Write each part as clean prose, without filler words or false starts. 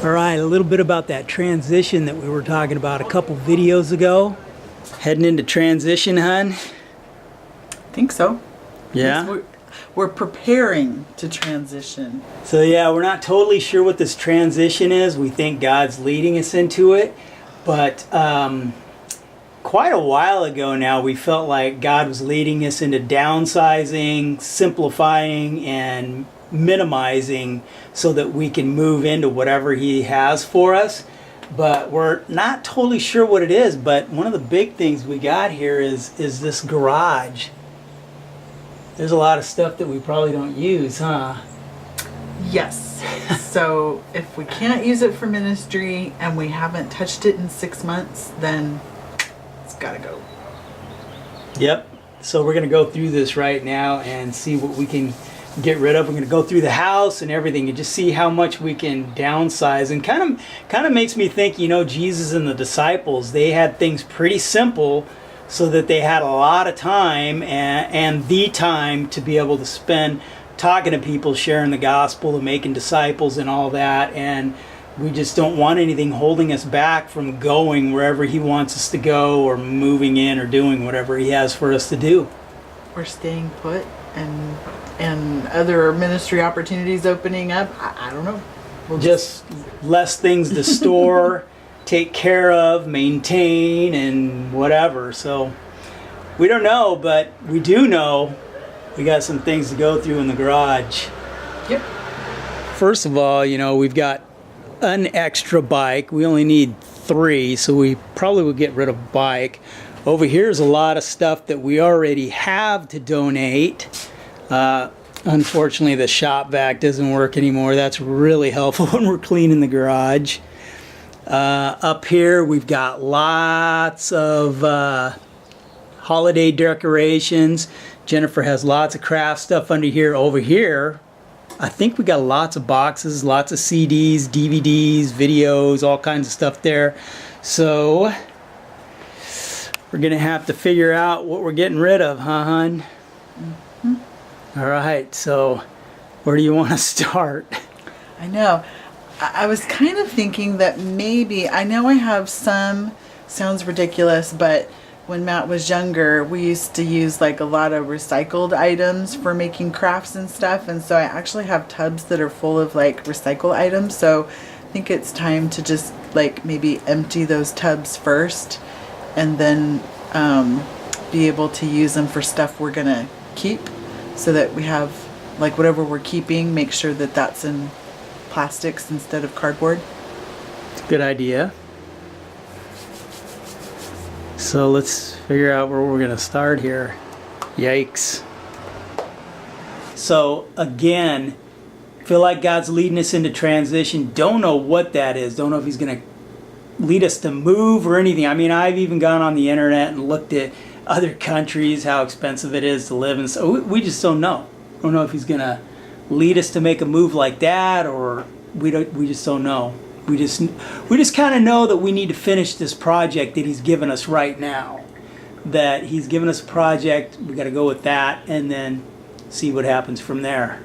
All right, a little bit about that transition that we were talking about a couple videos ago. Heading into transition, hun? I think so. Yeah? Yes, we're preparing to transition. So yeah, we're not totally sure what this transition is. We think God's leading us into it. But quite a while ago now, we felt like God was leading us into downsizing, simplifying, and minimizing so that we can move into whatever He has for us. But we're not totally sure what it is. But one of the big things we got here is this garage. There's a lot of stuff that we probably don't use, huh? Yes. So if we can't use it for ministry and we haven't touched it in 6 months, then it's gotta go. Yep. So we're going to go through this right now and see what we can get rid of. We're going to go through the house and everything and just see how much we can downsize. And kind of makes me think, you know, Jesus and the disciples, they had things pretty simple so that they had a lot of time and the time to be able to spend talking to people, sharing the gospel and making disciples and all that. And we just don't want anything holding us back from going wherever He wants us to go, or moving in, or doing whatever He has for us to do. Or staying put and other ministry opportunities opening up. I don't know. We'll just less things to store, take care of, maintain, and whatever. So we don't know, but we do know we got some things to go through in the garage. Yep. First of all, you know, we've got an extra bike. We only need 3, so we probably would get rid of bike. Over here is a lot of stuff that we already have to donate. Unfortunately, the shop vac doesn't work anymore. That's really helpful when we're cleaning the garage. Up here, we've got lots of holiday decorations. Jennifer has lots of craft stuff under here. Over here, I think we got lots of boxes, lots of CDs, DVDs, videos, all kinds of stuff there. So we're going to have to figure out what we're getting rid of, huh, hun? Mm-hmm. All right, so where do you want to start? I know. I was kind of thinking that maybe, I know I have some, sounds ridiculous, but when Matt was younger, we used to use like a lot of recycled items for making crafts and stuff. And so I actually have tubs that are full of like recycle items. So I think it's time to just like maybe empty those tubs first and then be able to use them for stuff we're going to keep, so that we have like whatever we're keeping, make sure that that's in plastics instead of cardboard. It's a good idea. So let's figure out where we're going to start here. Yikes. So again, feel like God's leading us into transition. Don't know what that is. Don't know if He's going to lead us to move or anything. I mean, I've even gone on the internet and looked at other countries, how expensive it is to live, and so we just don't know. Don't know if He's going to lead us to make a move like that, or we just don't know. We just kind of know that we need to finish this project that He's given us right now. That He's given us a project, we got to go with that, and then see what happens from there.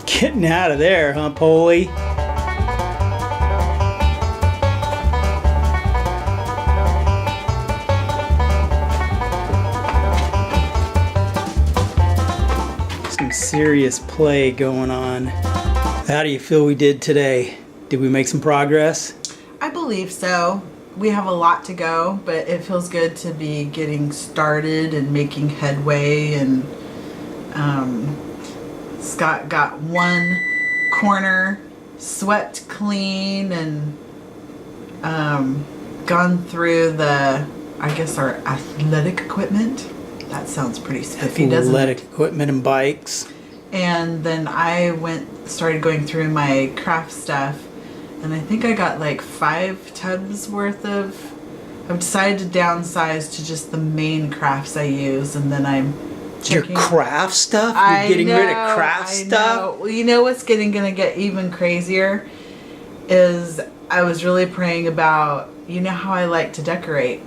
Getting out of there, huh, Polly? Some serious play going on. How do you feel we did today? Did we make some progress? I believe so. We have a lot to go, but it feels good to be getting started and making headway. And Scott got one corner swept clean and gone through the, I guess, our athletic equipment. That sounds pretty spiffy, doesn't it? Athletic equipment and bikes. And then I started going through my craft stuff, and I think I got like 5 tubs worth of, I've decided to downsize to just the main crafts I use, and then I'm Your checking. craft stuff? You're I getting know, rid of craft I stuff? know. Well, you know what's gonna get even crazier is I was really praying about, you know how I like to decorate,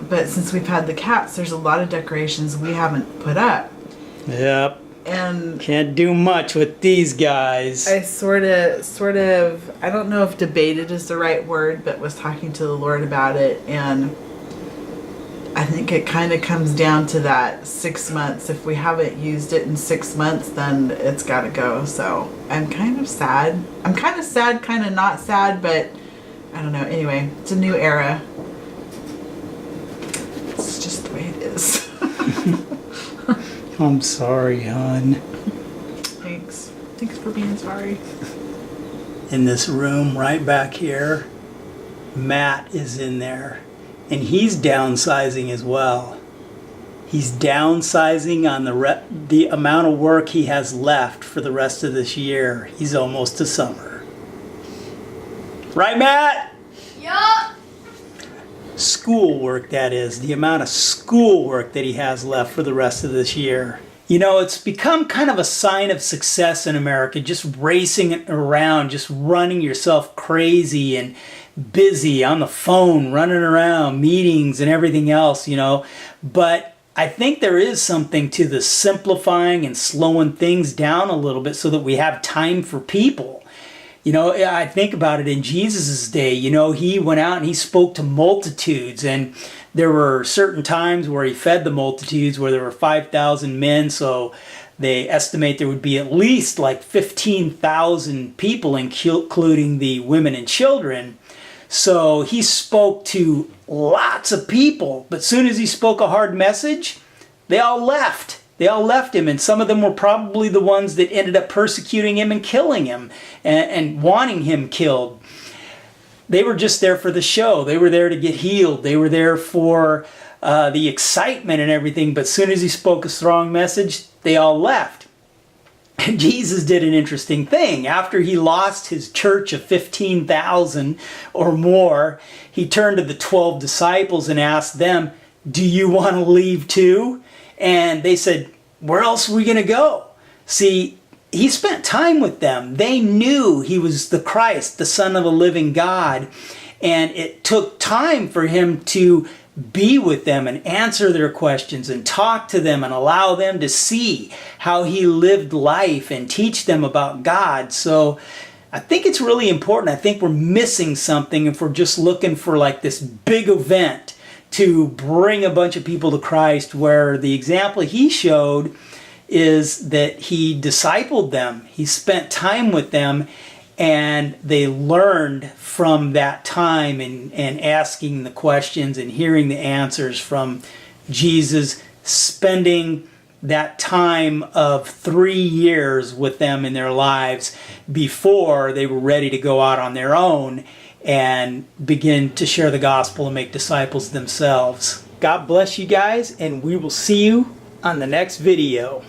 but since we've had the cats, there's a lot of decorations we haven't put up. Yep. And Can't do much with these guys. I sort of, I don't know if debated is the right word, but was talking to the Lord about it, and I think it kind of comes down to that 6 months. If we haven't used it in 6 months, then it's got to go. So I'm kind of sad. I'm kind of sad, kind of not sad, but I don't know. Anyway, it's a new era. It's just the way it is. I'm sorry, hon. Thanks. Thanks for being sorry. In this room right back here, Matt is in there. And he's downsizing as well. He's downsizing on the amount of work he has left for the rest of this year. He's almost to summer. Right, Matt? Yup. Schoolwork, that is. The amount of schoolwork that he has left for the rest of this year. You know, it's become kind of a sign of success in America, just racing around, just running yourself crazy and busy on the phone, running around, meetings and everything else, you know. But I think there is something to the simplifying and slowing things down a little bit so that we have time for people. You know, I think about it in Jesus' day, you know, he went out and he spoke to multitudes, and there were certain times where he fed the multitudes where there were 5,000 men, so they estimate there would be at least like 15,000 people, including the women and children. So he spoke to lots of people, but as soon as he spoke a hard message, they all left. They all left him, and some of them were probably the ones that ended up persecuting him and killing him and wanting him killed. They were just there for the show. They were there to get healed. They were there for the excitement and everything, but as soon as he spoke a strong message, they all left. And Jesus did an interesting thing. After he lost his church of 15,000 or more, he turned to the 12 disciples and asked them, "Do you want to leave too?" And they said, "Where else are we going to go?" See, he spent time with them. They knew he was the Christ, the Son of a living God. And it took time for him to be with them and answer their questions and talk to them and allow them to see how he lived life and teach them about God. So I think it's really important. I think we're missing something if we're just looking for like this big event to bring a bunch of people to Christ, where the example he showed is that he discipled them. He spent time with them, and they learned from that time and asking the questions and hearing the answers from Jesus, spending that time of 3 years with them in their lives before they were ready to go out on their own and begin to share the gospel and make disciples themselves. God bless you guys, and we will see you on the next video.